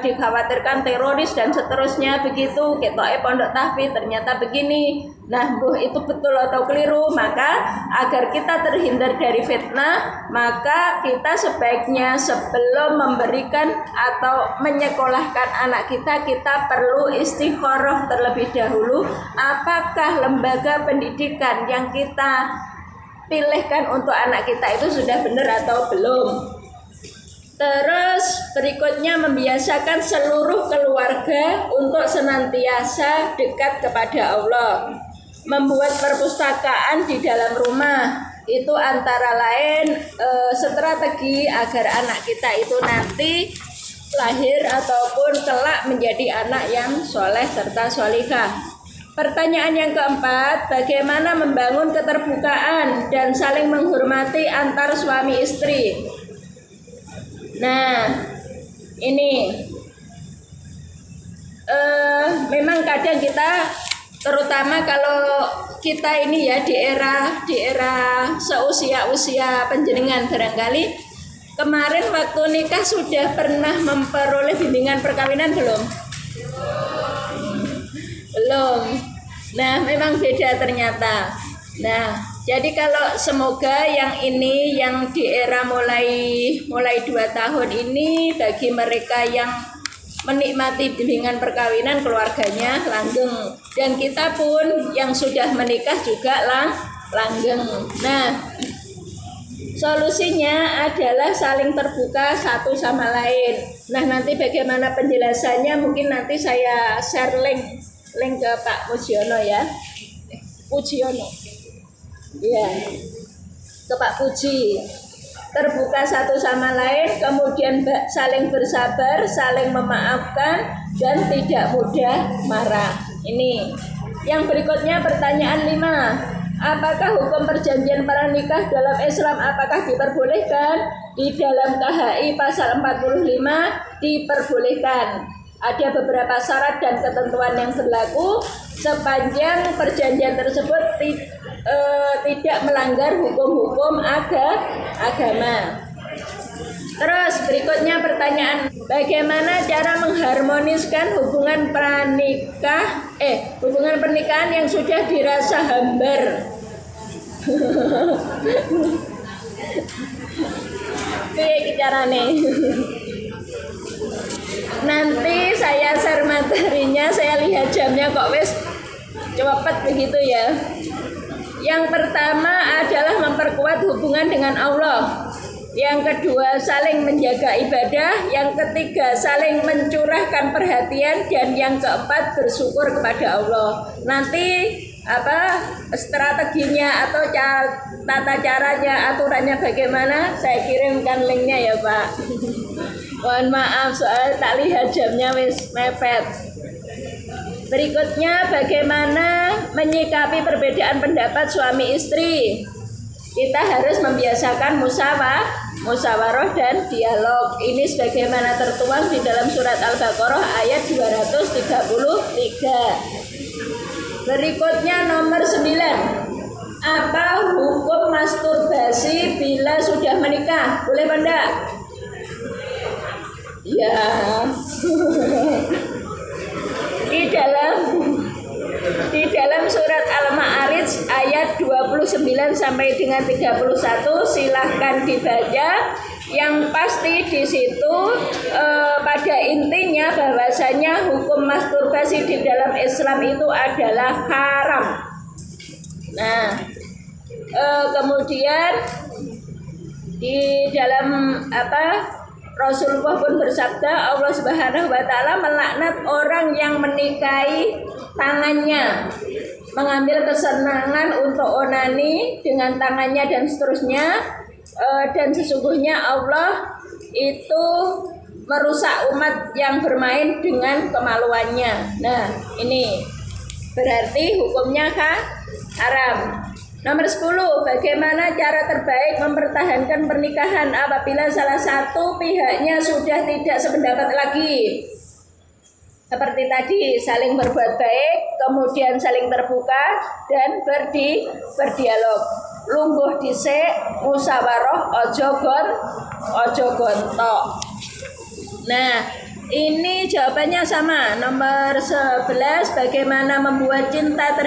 dikhawatirkan teroris dan seterusnya begitu. Ketoke pondok tahfidz ternyata begini. Nah, itu betul atau keliru? Maka agar kita terhindar dari fitnah, maka kita sebaiknya sebelum memberikan atau menyekolahkan anak kita perlu istikharah terlebih dahulu. Apakah lembaga pendidikan yang kita pilihkan untuk anak kita itu sudah benar atau belum? Terus berikutnya membiasakan seluruh keluarga untuk senantiasa dekat kepada Allah. membuat perpustakaan di dalam rumah. Itu antara lain strategi agar anak kita itu nanti lahir ataupun kelak menjadi anak yang soleh serta sholihah. Pertanyaan yang keempat, bagaimana membangun keterbukaan dan saling menghormati antar suami istri. Nah, ini memang kadang kita, terutama kalau kita ini ya di era seusia panjenengan, barangkali kemarin waktu nikah sudah pernah memperoleh bimbingan perkawinan belum? Belum. Nah, memang beda ternyata. Nah, jadi kalau semoga yang ini yang di era mulai 2 tahun ini, bagi mereka yang menikmati bimbingan perkawinan keluarganya langgeng, dan kita pun yang sudah menikah juga langgeng. Nah, solusinya adalah saling terbuka satu sama lain. Nah, nanti bagaimana penjelasannya mungkin nanti saya share link ke Pak Pujiono ya. Pujiono. Ya. Ke Pak Puji. Terbuka satu sama lain, kemudian saling bersabar, saling memaafkan, dan tidak mudah marah. Ini. Yang berikutnya pertanyaan 5. Apakah hukum perjanjian pernikah dalam Islam apakah diperbolehkan? Di dalam KHI pasal 45 diperbolehkan. Ada beberapa syarat dan ketentuan yang berlaku sepanjang perjanjian tersebut tidak melanggar hukum-hukum agama. Terus berikutnya pertanyaan, bagaimana cara mengharmoniskan hubungan pernikahan yang sudah dirasa hambar? Piye carane? Nanti saya share materinya, saya lihat jamnya kok wis cepet begitu ya. Yang pertama adalah memperkuat hubungan dengan Allah. Yang kedua, saling menjaga ibadah. Yang ketiga, saling mencurahkan perhatian. Dan yang keempat, bersyukur kepada Allah. Nanti strateginya atau tata caranya, aturannya bagaimana, saya kirimkan linknya ya Pak. Mohon maaf soal tak lihat jamnya wis mepet. Berikutnya, bagaimana menyikapi perbedaan pendapat suami istri. Kita harus membiasakan musyawarah dan dialog. Ini sebagaimana tertuang di dalam surat Al-Baqarah ayat 233. Berikutnya nomor 9. Apa hukum masturbasi bila sudah menikah? Boleh enggak? Ya. Di dalam surat Al-Ma'arij ayat 29 sampai dengan 31 silahkan dibaca. Yang pasti di situ pada intinya bahwasanya hukum masturbasi di dalam Islam itu adalah haram. Nah, kemudian di dalam Rasulullah pun bersabda, Allah Subhanahu wa taala melaknat orang yang menikahi tangannya, mengambil kesenangan untuk onani dengan tangannya dan seterusnya, dan sesungguhnya Allah itu merusak umat yang bermain dengan kemaluannya. Nah, ini berarti hukumnya haram. Nomor 10, bagaimana cara terbaik mempertahankan pernikahan apabila salah satu pihaknya sudah tidak sependapat lagi? Seperti tadi, saling berbuat baik, kemudian saling terbuka dan berdialog. Lungguh dhisik, musyawarah, ojo gontok. Nah, ini jawabannya sama. Nomor 11, bagaimana membuat cinta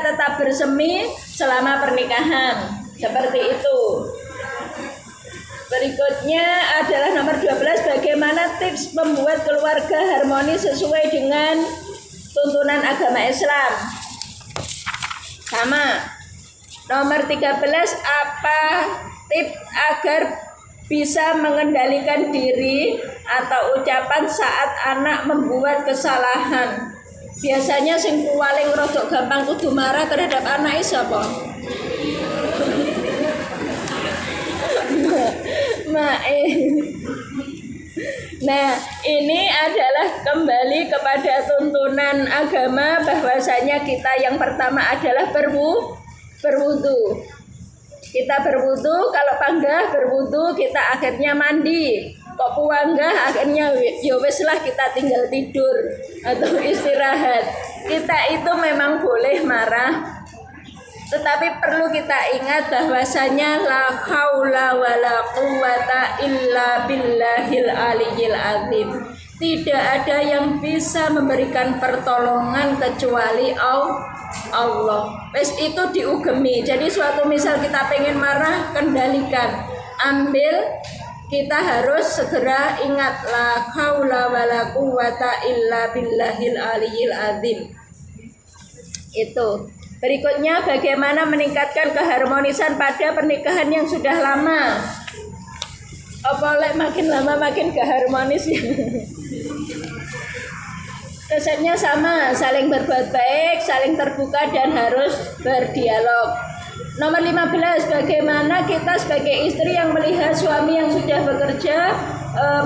tetap bersemi selama pernikahan. Seperti itu. Berikutnya adalah nomor 12, bagaimana tips membuat keluarga harmonis sesuai dengan tuntunan agama Islam. Sama. Nomor 13, apa tips agar bisa mengendalikan diri atau ucapan saat anak membuat kesalahan. Biasanya sing paling rodok gampang kudu marah terhadap anak sapa? Mae. Nah, ini adalah kembali kepada tuntunan agama bahwasanya kita yang pertama adalah berwudu. Kita berwudu, kalau panggah berwudu kita akhirnya mandi. Kok puanggah akhirnya ya wis lah kita tinggal tidur atau istirahat. Kita itu memang boleh marah, tetapi perlu kita ingat bahwasanya la haula wala quwata illa billahil aliyil azim. Tidak ada yang bisa memberikan pertolongan kecuali Allah. Wes itu diugemi. Jadi suatu misal kita pengen marah, kendalikan. Ambil, kita harus segera ingat la haula wala quwata illa billahil aliyil azim. Itu. Berikutnya bagaimana meningkatkan keharmonisan pada pernikahan yang sudah lama. Apa makin lama makin gak harmonis ya. Resepnya sama, saling berbuat baik, saling terbuka dan harus berdialog. Nomor 15, bagaimana kita sebagai istri yang melihat suami yang sudah bekerja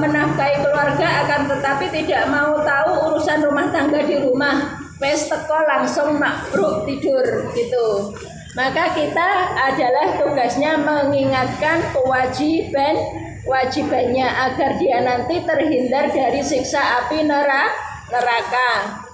menafkahi keluarga akan tetapi tidak mau tahu urusan rumah tangga di rumah. Wes teko langsung makruk tidur gitu. Maka kita adalah tugasnya mengingatkan kewajibannya agar dia nanti terhindar dari siksa api neraka.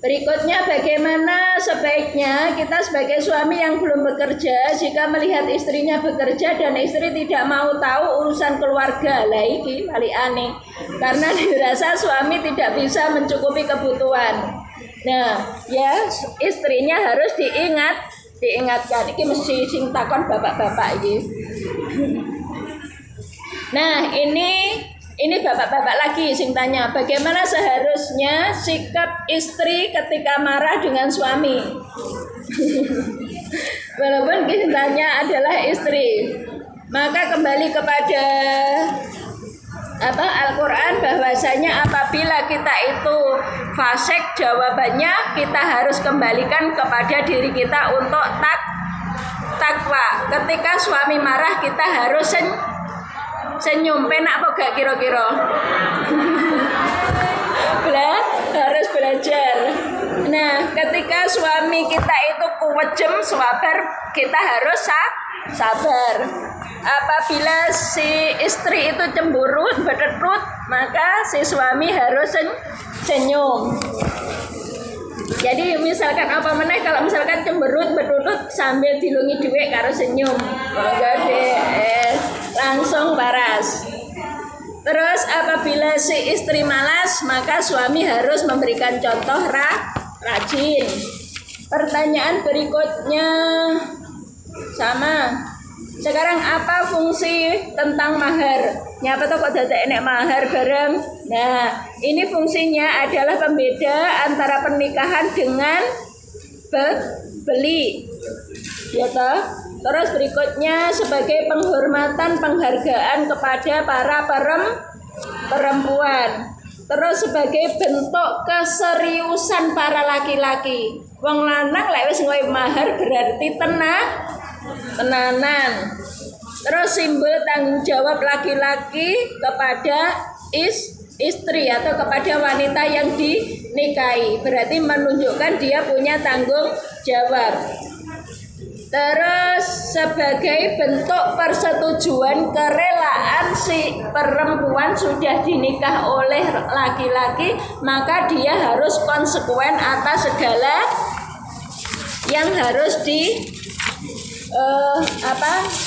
Berikutnya bagaimana sebaiknya kita sebagai suami yang belum bekerja jika melihat istrinya bekerja dan istri tidak mau tahu urusan keluarga. Lah iki paling aneh. Karena dirasa suami tidak bisa mencukupi kebutuhan. Nah, ya istrinya harus diingatkan. Iki mesti sing takon bapak-bapak iki. Nah, ini bapak-bapak lagi sing tanya, bagaimana seharusnya sikap istri ketika marah dengan suami? Walaupun kisahnya adalah istri, maka kembali kepada Al-Quran bahwasanya apabila kita itu fasik, jawabannya kita harus kembalikan kepada diri kita untuk takwa. Ketika suami marah kita harus senyum. Penak apa gak kira-kira? Harus belajar. Nah, ketika suami kita itu kuwejem sabar, kita harus sabar. Apabila si istri itu cemburu, berderut, maka si suami harus senyum. Jadi misalkan apa meneh kalau misalkan cemberut berturut sambil dilungi duit karo senyum. Langsung paras. Terus apabila si istri malas, maka suami harus memberikan contoh rajin. Pertanyaan berikutnya sama. Sekarang apa fungsi tentang mahar? Nyapa tuh kok dadak enek mahar bareng? Nah, ini fungsinya adalah pembeda antara pernikahan dengan beli. Ya toh? Terus berikutnya sebagai penghormatan penghargaan kepada para perempuan. Terus sebagai bentuk keseriusan para laki-laki. Wong lanang lek wis ngoyo mahar berarti tenanan. Terus simbol tanggung jawab laki-laki kepada istri atau kepada wanita yang dinikahi. Berarti menunjukkan dia punya tanggung jawab. Terus sebagai bentuk persetujuan kerelaan si perempuan sudah dinikah oleh laki-laki, maka dia harus konsekuen atas segala yang harus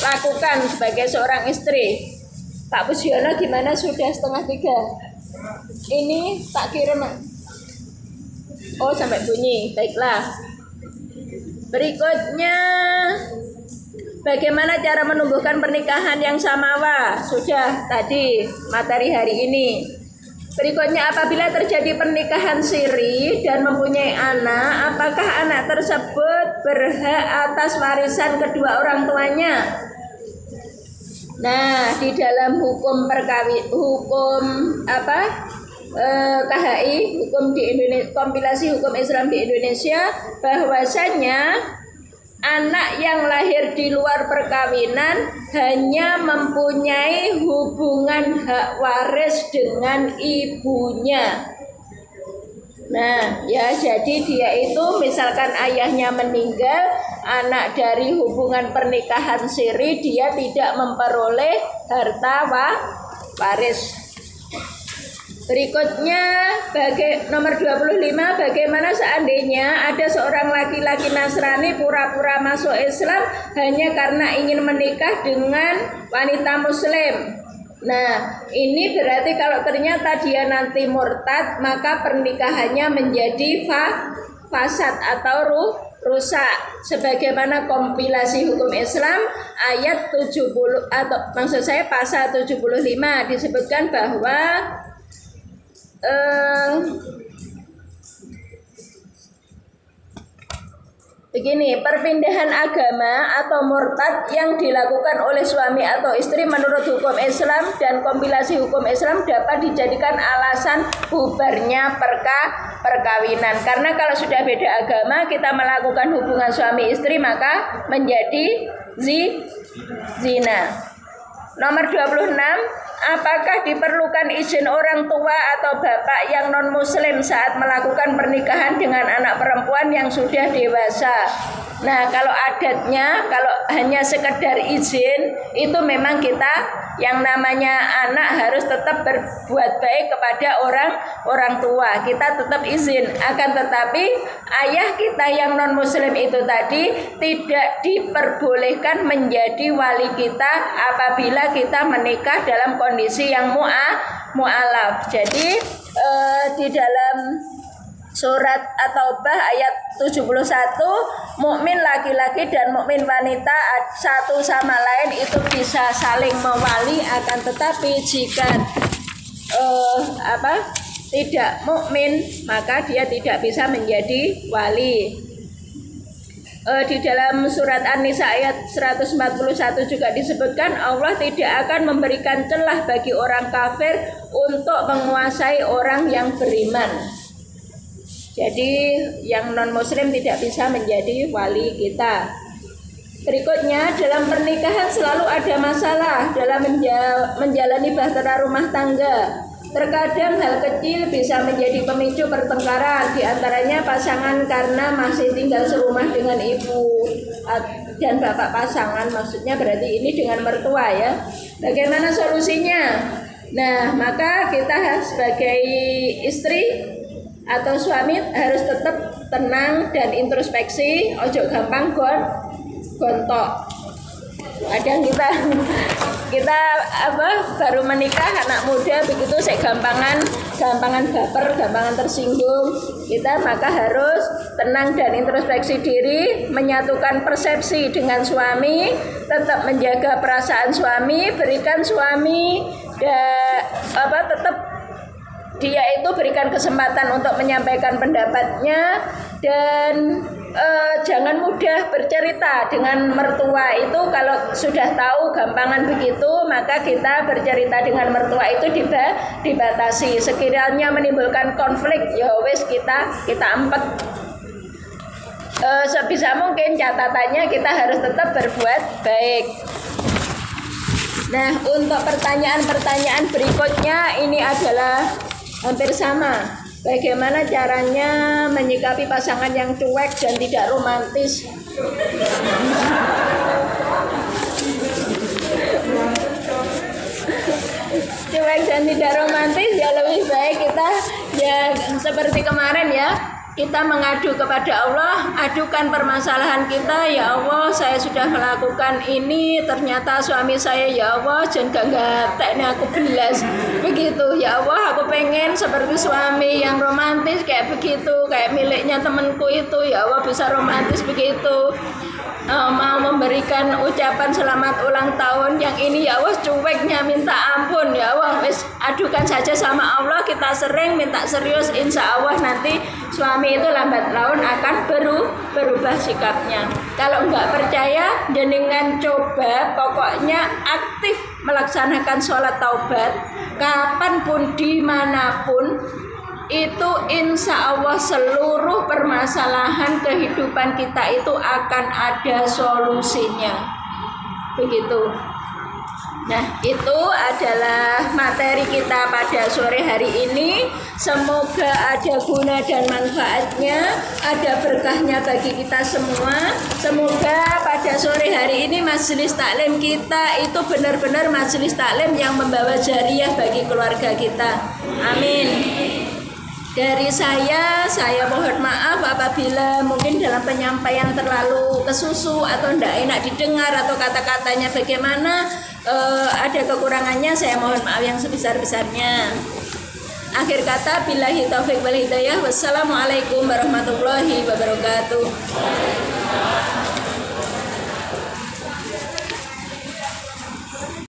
lakukan sebagai seorang istri. Pak Pusiono gimana, sudah 2:30? Ini tak kirim. Oh, sampai bunyi. Baiklah. Berikutnya bagaimana cara menumbuhkan pernikahan yang samawa? Sudah tadi materi hari ini. Berikutnya apabila terjadi pernikahan siri dan mempunyai anak, apakah anak tersebut berhak atas warisan kedua orang tuanya? Nah, di dalam hukum KHI hukum di Indonesia, kompilasi hukum Islam di Indonesia, bahwasanya anak yang lahir di luar perkawinan hanya mempunyai hubungan hak waris dengan ibunya. Nah, ya jadi dia itu misalkan ayahnya meninggal, anak dari hubungan pernikahan siri, dia tidak memperoleh harta waris. Berikutnya nomor 25, bagaimana seandainya ada seorang laki-laki Nasrani pura-pura masuk Islam hanya karena ingin menikah dengan wanita muslim. Nah, ini berarti kalau ternyata dia nanti murtad, maka pernikahannya menjadi fasad atau rusak. Sebagaimana kompilasi hukum Islam ayat 70 atau maksud saya pasal 75 disebutkan bahwa begini, perpindahan agama atau murtad yang dilakukan oleh suami atau istri menurut hukum Islam dan kompilasi hukum Islam dapat dijadikan alasan bubarnya perkawinan. Karena kalau sudah beda agama, kita melakukan hubungan suami istri maka menjadi zina. Nomor 26, apakah diperlukan izin orang tua atau bapak yang non-muslim saat melakukan pernikahan dengan anak perempuan yang sudah dewasa? Nah, kalau adatnya, kalau hanya sekedar izin, itu memang kita yang namanya anak harus tetap berbuat baik kepada orang tua. Kita tetap izin, akan tetapi ayah kita yang non-muslim itu tadi tidak diperbolehkan menjadi wali kita apabila kita menikah dalam kondisi yang mu'alaf. Jadi di dalam surat At-Taubah ayat 71, mukmin laki-laki dan mukmin wanita satu sama lain itu bisa saling mewali, akan tetapi jika tidak mukmin maka dia tidak bisa menjadi wali. Di dalam surat An-Nisa ayat 141 juga disebutkan Allah tidak akan memberikan celah bagi orang kafir untuk menguasai orang yang beriman. Jadi yang non-muslim tidak bisa menjadi wali kita. Berikutnya, dalam pernikahan selalu ada masalah dalam menjalani bahtera rumah tangga. Terkadang hal kecil bisa menjadi pemicu pertengkaran, di antaranya pasangan karena masih tinggal serumah dengan ibu dan bapak pasangan, maksudnya berarti ini dengan mertua ya. Bagaimana solusinya? Nah, maka kita sebagai istri atau suami harus tetap tenang dan introspeksi, ojo gampang gontok. Kadang kita baru menikah anak muda begitu gampangan baper, gampangan tersinggung. Kita maka harus tenang dan introspeksi diri, menyatukan persepsi dengan suami, tetap menjaga perasaan suami, berikan suami tetap dia itu berikan kesempatan untuk menyampaikan pendapatnya, dan jangan mudah bercerita dengan mertua itu. Kalau sudah tahu gampangan begitu, maka kita bercerita dengan mertua itu dibatasi. Sekiranya menimbulkan konflik, ya wis kita empet. Sebisa mungkin catatannya kita harus tetap berbuat baik. Nah, untuk pertanyaan-pertanyaan berikutnya ini adalah hampir sama. Bagaimana caranya menyikapi pasangan yang cuek dan tidak romantis? Cuek dan tidak romantis ya lebih baik kita ya seperti kemarin ya. Kita mengadu kepada Allah, adukan permasalahan kita, ya Allah saya sudah melakukan ini, ternyata suami saya ya Allah jangan gapteknya aku belas begitu, ya Allah aku pengen seperti suami yang romantis kayak begitu, kayak miliknya temanku itu, ya Allah bisa romantis begitu. Mau memberikan ucapan selamat ulang tahun yang ini ya Allah cueknya minta ampun, ya Allah wis adukan saja sama Allah, kita sering minta serius, insya Allah nanti suami itu lambat laun akan berubah sikapnya. Kalau nggak percaya jenengan coba, pokoknya aktif melaksanakan sholat taubat, kapanpun dimanapun, itu insya Allah seluruh permasalahan kehidupan kita itu akan ada solusinya. Begitu. Nah, itu adalah materi kita pada sore hari ini. Semoga ada guna dan manfaatnya, ada berkahnya bagi kita semua. Semoga pada sore hari ini majelis taklim kita itu benar-benar majelis taklim yang membawa jariah bagi keluarga kita. Amin. Dari saya mohon maaf apabila mungkin dalam penyampaian terlalu kesusu atau tidak enak didengar atau kata-katanya bagaimana, ada kekurangannya, saya mohon maaf yang sebesar-besarnya. Akhir kata, billahi taufiq wal hidayah. Wassalamualaikum warahmatullahi wabarakatuh.